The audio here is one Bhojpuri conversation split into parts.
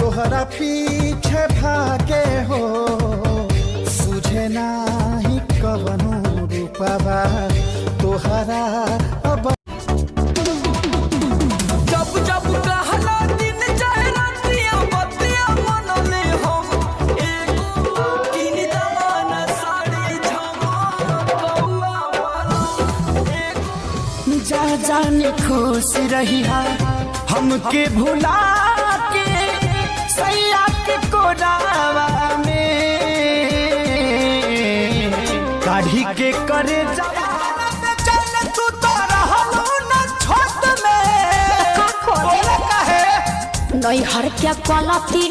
तोहरा पीछे भागे हो सुझे नाही कवनो रूपवा तोहरा अब जब जब कहला दिन चाहे रातिया बतिया मन में हम एगो किन दमान साड़ी झमा कौआ वाला एगो जा जाने खुश रही है हमके भुला के सैया के कोरावा में काढ़ी के करे चल तू तो रहलो न छोट में बोले कहे नहीं हर क्या क्वालिटी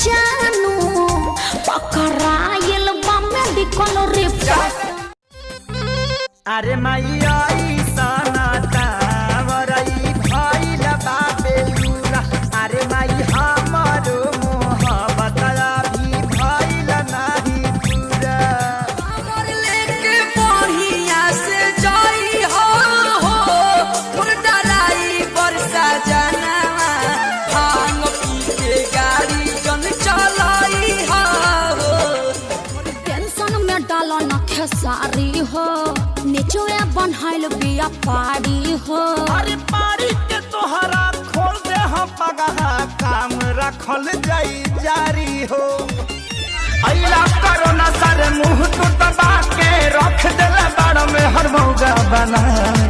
जानू पकड़ाइल बम्मे बिकल रिपोर्ट। अरे मैया साना तावरई भइल बाबे लूरा अरे माई हमारो मोहब्बत भी भइल नाही पूरा लेके बढ़िया से जाई हो डराई बरसा जानवा भांग पी के गाड़ी जन चलाई हो टेंशन में डालो न खेसारी हो निचोए बनहाइल बिया पाड़ी हो। अरे पारी के तोहरा खोल दे हम पगहा काम रखल जाई जारी हो अइला करो ना सारे मुंह तो दबा के रख देला बड़ में हर मौगा बना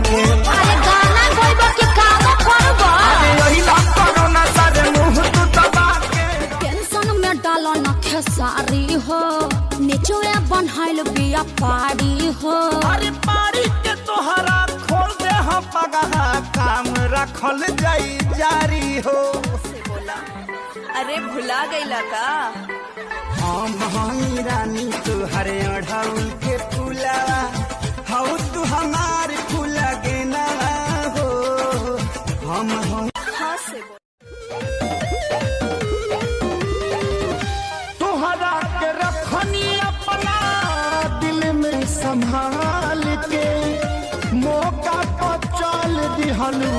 के अरे गाना गाइबो के काम करबो अरे अइला करो ना सारे मुंह तो दबा के टेंशन में डालो न खेसारी हो निचोए बनहाइल बिया पाड़ी हो। अरे पारी के तोहरा खोल दे हम पगहा काम रखल जाई जारी हो अरे भुला गईला का हम हई रानी तुहरे ओढ़ाउल के फूलावा हौ तू हमार फूला गेना हो हम हाँ से तोहरा के रखनी अपना दिल में संभाल के मौका पर चल दिहलू